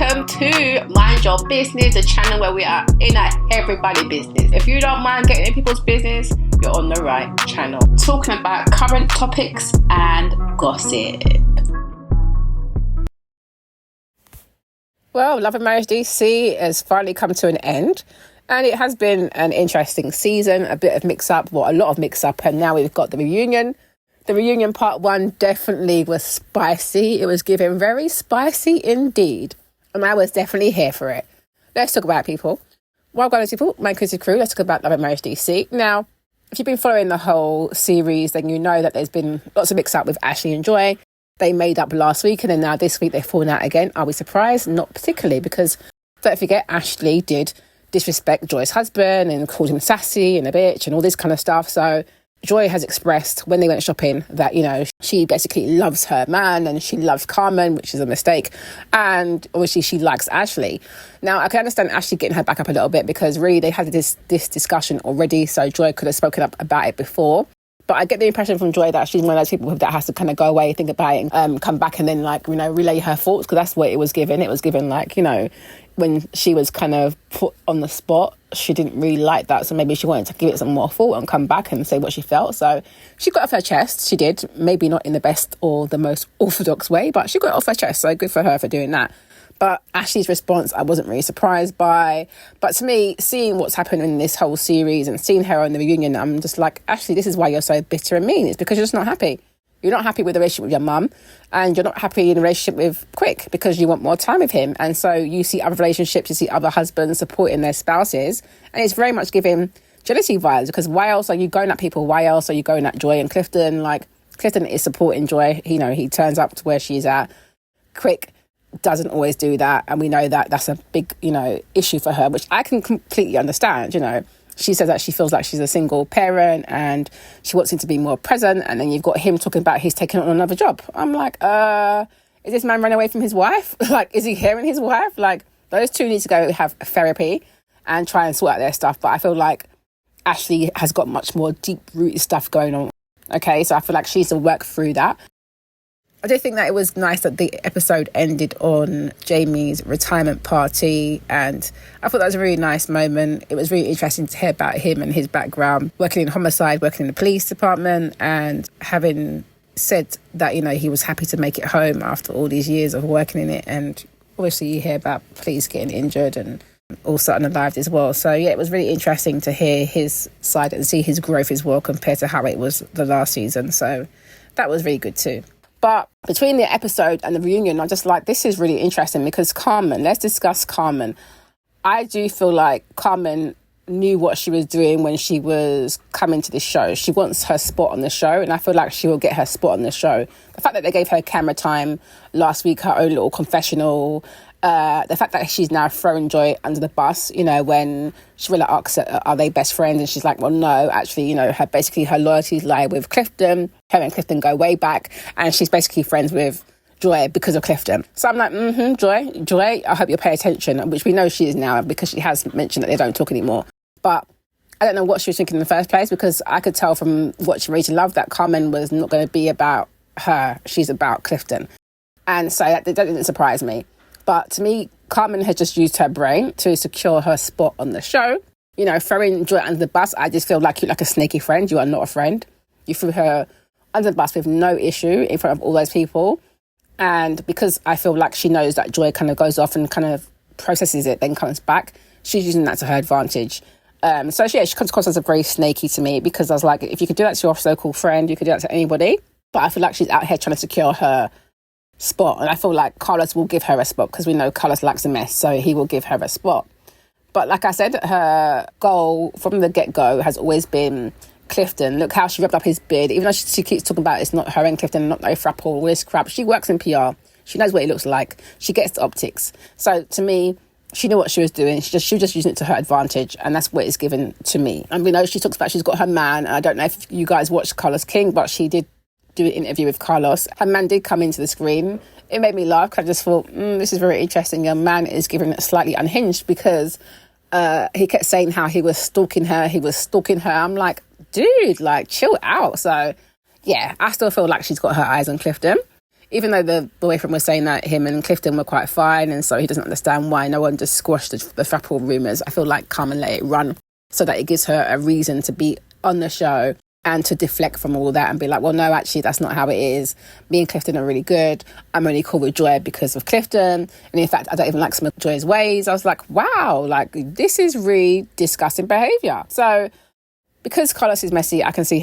welcome to Mind Your Business, the channel where we are in everybody's business. If you don't mind getting in people's business, you're on the right channel. Talking about current topics and gossip. Well, Love and Marriage DC has finally come to an end, and it has been an interesting season, a bit of mix-up, well, a lot of mix-up, and now we've got the reunion. The reunion part 1 definitely was spicy. It was given very spicy indeed, and I was definitely here for it. Let's talk about it, people. Well, guys, people, my creative crew, let's talk about Love and Marriage DC. Now, if you've been following the whole series, then you know that there's been lots of mix-up with Ashley and Joy. They made up last week, and then now this week they've fallen out again. Are we surprised? Not particularly, because don't forget, Ashley did disrespect Joy's husband and called him sassy and a bitch and all this kind of stuff. So Joy has expressed when they went shopping that, you know, she basically loves her man and she loves Carmen, which is a mistake. And obviously she likes Ashley. Now, I can understand Ashley getting her back up a little bit because really they had this discussion already. So Joy could have spoken up about it before. But I get the impression from Joy that she's one of those people that has to kind of go away, think about it, and come back and then, like, you know, relay her thoughts, because that's what it was given. It was given, like, you know, when she was kind of put on the spot, she didn't really like that. So maybe she wanted to give it some more thought and come back and say what she felt. So she got off her chest. She did. Maybe not in the best or the most orthodox way, but she got it off her chest. So good for her for doing that. But Ashley's response, I wasn't really surprised by. But to me, seeing what's happened in this whole series and seeing her on the reunion, I'm just like, Ashley, this is why you're so bitter and mean. It's because you're just not happy. You're not happy with the relationship with your mum, and you're not happy in a relationship with Quick because you want more time with him. And so you see other relationships, you see other husbands supporting their spouses, and it's very much giving jealousy vibes, because why else are you going at people? Why else are you going at Joy and Clifton? Like, Clifton is supporting Joy. You know, he turns up to where she's at. Quick doesn't always do that, and we know that that's a big, you know, issue for her, which I can completely understand. You know, she says that she feels like she's a single parent and she wants him to be more present, and then you've got him talking about he's taking on another job. I'm like, is this man running away from his wife? Like, is he hearing his wife? Like, those two need to go have therapy and try and sort out their stuff. But I feel like Ashley has got much more deep-rooted stuff going on. Okay, so I feel like she needs to work through that. I do think that it was nice that the episode ended on Jamie's retirement party, and I thought that was a really nice moment. It was really interesting to hear about him and his background, working in homicide, working in the police department, and having said that, you know, he was happy to make it home after all these years of working in it. And obviously you hear about police getting injured and also unalived as well. So yeah, it was really interesting to hear his side and see his growth as well compared to how it was the last season. So that was really good too. But between the episode and the reunion, I'm just like, this is really interesting because Carmen, let's discuss Carmen. I do feel like Carmen knew what she was doing when she was coming to this show. She wants her spot on the show, and I feel like she will get her spot on the show. The fact that they gave her camera time last week, her own little confessional, the fact that she's now throwing Joy under the bus, you know, when she really asks her, are they best friends? And she's like, well, no, actually, you know, her loyalties lie with Clifton. Her and Clifton go way back, and she's basically friends with Joy because of Clifton. So I'm like, Joy, I hope you pay attention, which we know she is now because she has mentioned that they don't talk anymore. But I don't know what she was thinking in the first place, because I could tell from watching Ready to Love that Carmen was not going to be about her. She's about Clifton. And so that didn't surprise me. But to me, Carmen had just used her brain to secure her spot on the show. You know, throwing Joy under the bus, I just feel like you're like a sneaky friend. You are not a friend. You threw her under the bus with no issue in front of all those people. And because I feel like she knows that Joy kind of goes off and kind of processes it, then comes back, she's using that to her advantage. So yeah, she comes across as a very snaky to me, because I was like, if you could do that to your so-called friend, you could do that to anybody. But I feel like she's out here trying to secure her spot, and I feel like Carlos will give her a spot, because we know Carlos likes a mess, so he will give her a spot. But like I said, her goal from the get-go has always been Clifton. Look how she rubbed up his beard, even though she keeps talking about it's not her and Clifton, not no frapple, all this crap. She works in PR. She knows what it looks like. She gets the optics. So to me, she knew what she was doing. She was just using it to her advantage, and that's what it's given to me. And we know she talks about she's got her man. And I don't know if you guys watched Carlos King, but she did do an interview with Carlos. Her man did come into the screen. It made me laugh, because I just thought, this is very interesting. Your man is given it slightly unhinged, because he kept saying how he was stalking her. I'm like, dude, like, chill out. So yeah, I still feel like she's got her eyes on Clifton. even though the boyfriend was saying that him and Clifton were quite fine, and so he doesn't understand why no one just squashed the throuple rumours, I feel like Carmen let it run so that it gives her a reason to be on the show and to deflect from all that and be like, well, no, actually, that's not how it is. Me and Clifton are really good. I'm only cool with Joy because of Clifton. And in fact, I don't even like some of Joy's ways. I was like, wow, like, this is really disgusting behaviour. So because Carlos is messy, I can see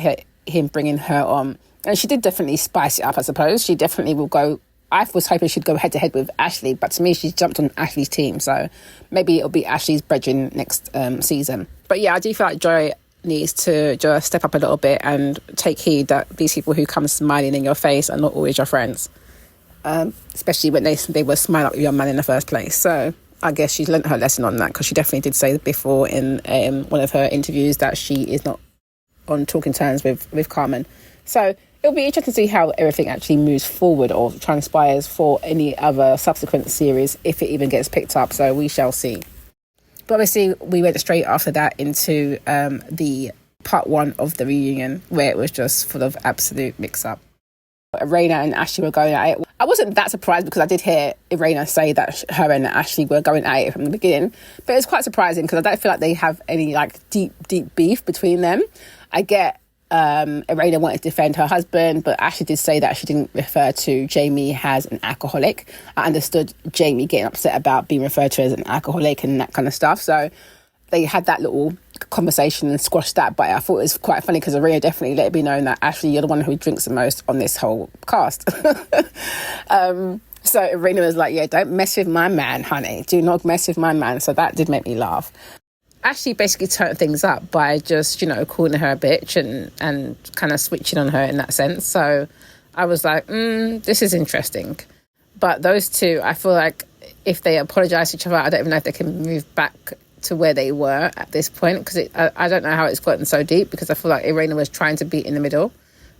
him bringing her on. And she did definitely spice it up, I suppose. She definitely will go... I was hoping she'd go head-to-head with Ashley, but to me, she jumped on Ashley's team. So maybe it'll be Ashley's brethren next season. But yeah, I do feel like Joy needs to just step up a little bit and take heed that these people who come smiling in your face are not always your friends, especially when they were smiling up with your man in the first place. So I guess she's learnt her lesson on that, because she definitely did say before in one of her interviews that she is not on talking terms with Carmen. So it'll be interesting to see how everything actually moves forward or transpires for any other subsequent series, if it even gets picked up. So we shall see. But obviously, we went straight after that into the part 1 of the reunion, where it was just full of absolute mix-up. Erana and Ashley were going at it. I wasn't that surprised, because I did hear Erana say that her and Ashley were going at it from the beginning. But it's quite surprising, because I don't feel like they have any like deep beef between them. I get Erana wanted to defend her husband, but Ashley did say that she didn't refer to Jamie as an alcoholic. I understood Jamie getting upset about being referred to as an alcoholic and that kind of stuff. So they had that little conversation and squashed that. But I thought it was quite funny, because Erana definitely let it be known that, Ashley, you're the one who drinks the most on this whole cast. So Erana was like, yeah, don't mess with my man, honey. Do not mess with my man. So that did make me laugh. Ashley basically turned things up by just, calling her a bitch and kind of switching on her in that sense. So I was like, this is interesting. But those two, I feel like if they apologise to each other, I don't even know if they can move back to where they were at this point, because I don't know how it's gotten so deep, because I feel like Erana was trying to be in the middle,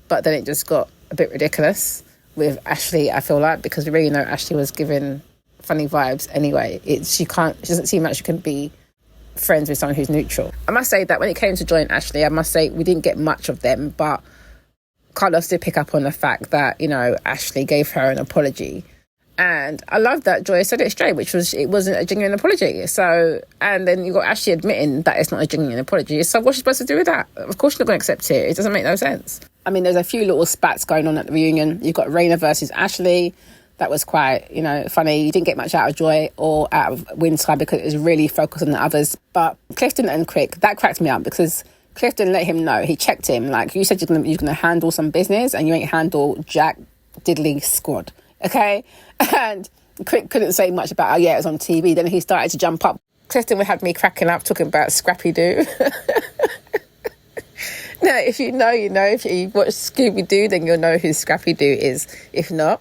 but then it just got a bit ridiculous with Ashley, I feel like, because we really know Ashley was giving funny vibes anyway. She doesn't seem like she can be friends with someone who's neutral. I must say that when it came to Joy and Ashley, I must say we didn't get much of them, but Carlos did pick up on the fact that, Ashley gave her an apology. And I love that Joy said it straight, which was, it wasn't a genuine apology. So, and then you got Ashley admitting that it's not a genuine apology. So what's she supposed to do with that? Of course you're not going to accept it. It doesn't make no sense. I mean, there's a few little spats going on at the reunion. You've got Raina versus Ashley. That was quite, funny. You didn't get much out of Joy or out of Winter, because it was really focused on the others. But Clifton and Crick, that cracked me up, because Clifton let him know. He checked him. Like, you said you're gonna handle some business, and you ain't handle Jack Diddley squad. Okay? And Crick couldn't say much about, it was on TV. Then he started to jump up. Clifton had me cracking up talking about Scrappy Doo. Now, if you know, if you watch Scooby-Doo, then you'll know who Scrappy Doo is. If not,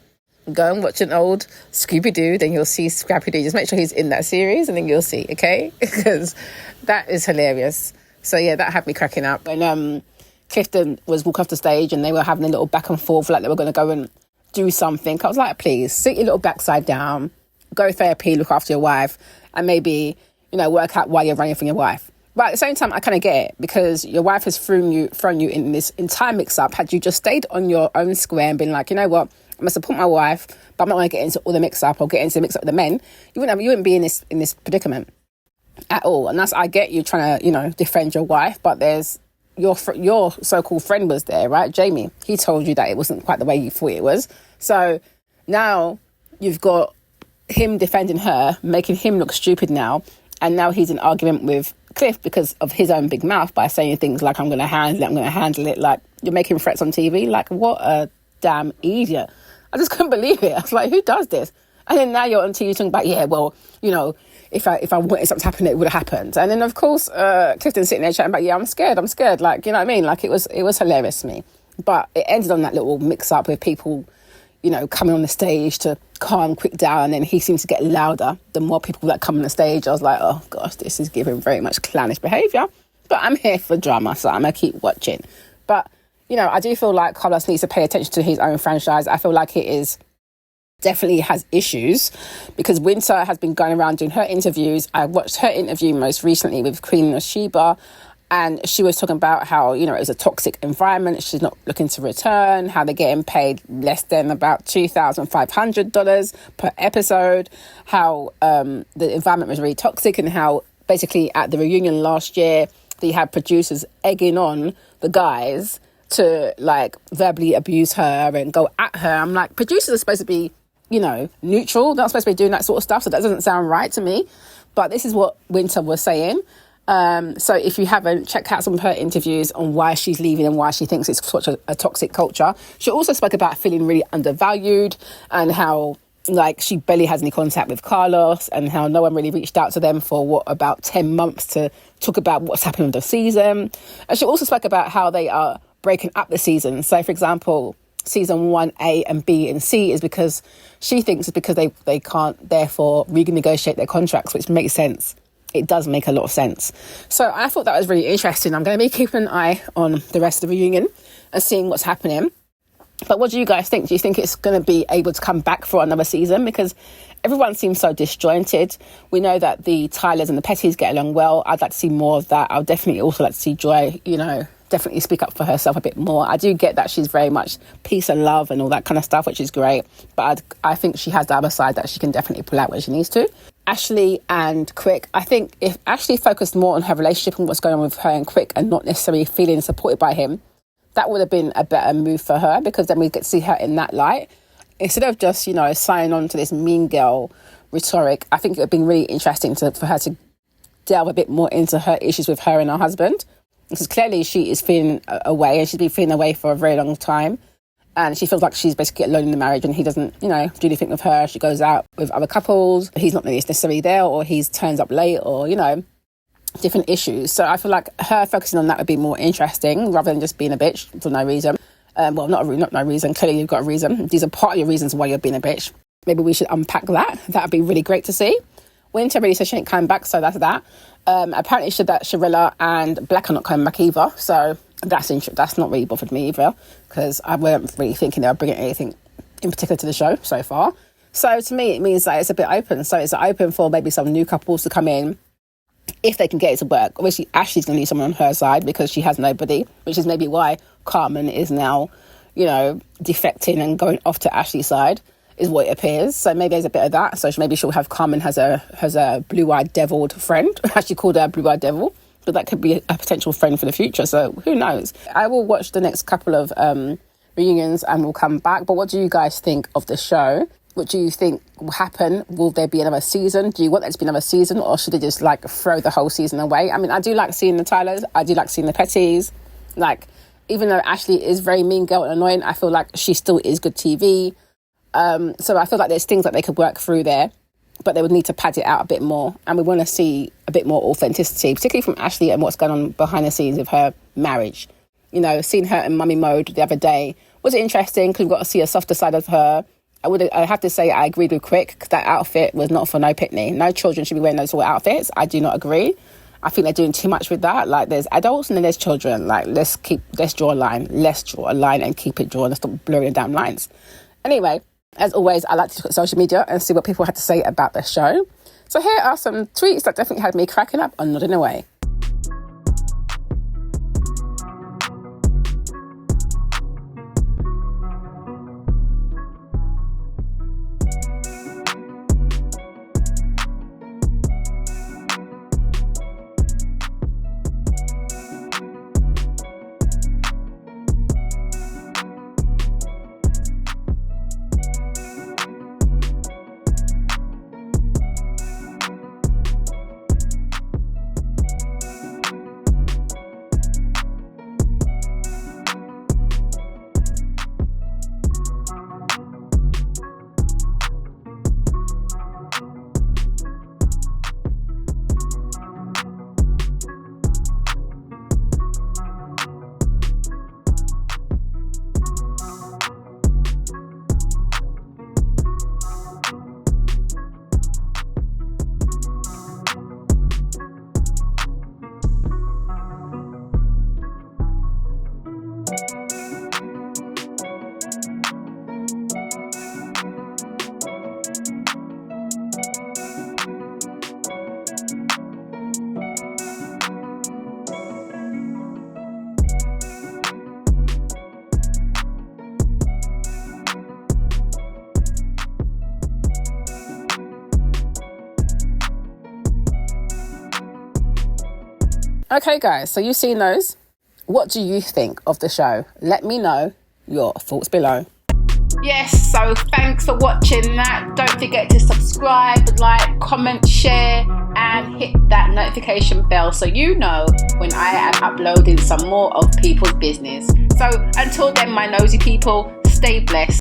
go and watch an old Scooby-Doo, then you'll see Scrappy-Doo. Just make sure he's in that series, and then you'll see, okay? Because that is hilarious. So, yeah, that had me cracking up. And Clifton was walking off the stage, and they were having a little back and forth, like they were going to go and do something. I was like, please, sit your little backside down, go therapy, look after your wife, and maybe, work out why you're running from your wife. But at the same time, I kind of get it, because your wife has thrown you in this entire mix-up. Had you just stayed on your own square and been like, you know what, I'm going to support my wife, but I'm not going to get into all the mix-up or get into the mix-up with the men, you wouldn't be in this predicament at all. And I get you trying to, defend your wife, but there's your so-called friend was there, right? Jamie, he told you that it wasn't quite the way you thought it was. So now you've got him defending her, making him look stupid now, and now he's in argument with Cliff because of his own big mouth by saying things like, I'm going to handle it, like, you're making threats on TV. Like, what a damn idiot. I just couldn't believe it. I was like, who does this? And then now you're on TV talking about, if I wanted something to happen, it would have happened. And then, of course, Clifton's sitting there chatting about, I'm scared. Like, you know what I mean? Like, it was hilarious to me. But it ended on that little mix-up with people, coming on the stage to calm Quick down, and then he seems to get louder the more people that come on the stage. I was like, oh, gosh, this is giving very much clownish behaviour. But I'm here for drama, so I'm going to keep watching. But, I do feel like Carlos needs to pay attention to his own franchise. I feel like it is definitely has issues, because Winter has been going around doing her interviews. I watched her interview most recently with Queen of Sheba, And she was talking about how, you know, it was a toxic environment. She's not looking to return, how they're getting paid less than about $2,500 per episode, how the environment was really toxic, and how basically at the reunion last year, they had producers egging on the guys to like verbally abuse her and go at her. I'm like, producers are supposed to be, you know, neutral. They're not supposed to be doing that sort of stuff. So that doesn't sound right to me. But this is what Winter was saying. So if you haven't, check out some of her interviews on why she's leaving and why she thinks it's such a toxic culture. She also spoke about feeling really undervalued and how like she barely has any contact with Carlos and how no one really reached out to them for about 10 months to talk about what's happening with the season. And she also spoke about how they are breaking up the season. So for example, season 1A and B and C is because she thinks it's because they can't therefore renegotiate their contracts, which makes sense. It does make a lot of sense. So I thought that was really interesting. I'm going to be keeping an eye on the rest of the reunion and seeing what's happening. But what do you guys think? Do you think it's going to be able to come back for another season? Because everyone seems so disjointed. We know that the Tylers and the Pettys get along well. I'd like to see more of that. I'd definitely also like to see Joy, you know, definitely speak up for herself a bit more. I do get that she's very much peace and love and all that kind of stuff, which is great. But I think she has the other side that she can definitely pull out when she needs to. Ashley and Quick, I think if Ashley focused more on her relationship and what's going on with her and Quick and not necessarily feeling supported by him, that would have been a better move for her, because then we get to see her in that light. Instead of just, you know, signing on to this mean girl rhetoric, I think it would have been really interesting for her to delve a bit more into her issues with her and her husband. Because clearly she is feeling away, and she's been feeling away for a very long time. And she feels like she's basically alone in the marriage, and he doesn't, you know, do anything with her. She goes out with other couples. He's not necessarily there, or he turns up late, or, you know, different issues. So I feel like her focusing on that would be more interesting rather than just being a bitch for no reason. Well, not no reason. Clearly you've got a reason. These are part of your reasons why you're being a bitch. Maybe we should unpack that. That would be really great to see. Winter really said she ain't coming back, so that's that. Apparently she said that Sharilla and Black are not coming back either. So that's not really bothered me either, because I weren't really thinking they were bringing anything in particular to the show so far. So to me, it means that it's a bit open. So it's open for maybe some new couples to come in if they can get it to work. Obviously, Ashley's going to need someone on her side because she has nobody, which is maybe why Carmen is now, you know, defecting and going off to Ashley's side, is what it appears. So maybe there's a bit of that. So maybe she'll have Carmen as a blue-eyed deviled friend. Actually called her a blue-eyed devil. But that could be a potential friend for the future. So who knows? I will watch the next couple of reunions and we'll come back. But what do you guys think of the show? What do you think will happen? Will there be another season? Do you want there to be another season, or should they just like throw the whole season away? I mean, I do like seeing the Tylers. I do like seeing the Pettys. Like, even though Ashley is very mean girl and annoying, I feel like she still is good TV. So I feel like there's things that they could work through there, but they would need to pad it out a bit more. And we want to see a bit more authenticity, particularly from Ashley and what's going on behind the scenes of her marriage. You know, seeing her in mummy mode the other day was interesting because we got to see a softer side of her. I have to say I agreed with Quick, because that outfit was not for no pitney. No children should be wearing those sort of outfits. I do not agree. I think they're doing too much with that. Like, there's adults and then there's children. Like, let's draw a line. Let's draw a line and keep it drawn and stop blurring down lines. Anyway, as always, I like to look at social media and see what people had to say about the show. So here are some tweets that definitely had me cracking up and nodding away. Okay, guys, so you've seen those. What do you think of the show? Let me know your thoughts below. Yes, so thanks for watching that. Don't forget to subscribe, like, comment, share, and hit that notification bell so you know when I am uploading some more of people's business. So until then, my nosy people, stay blessed.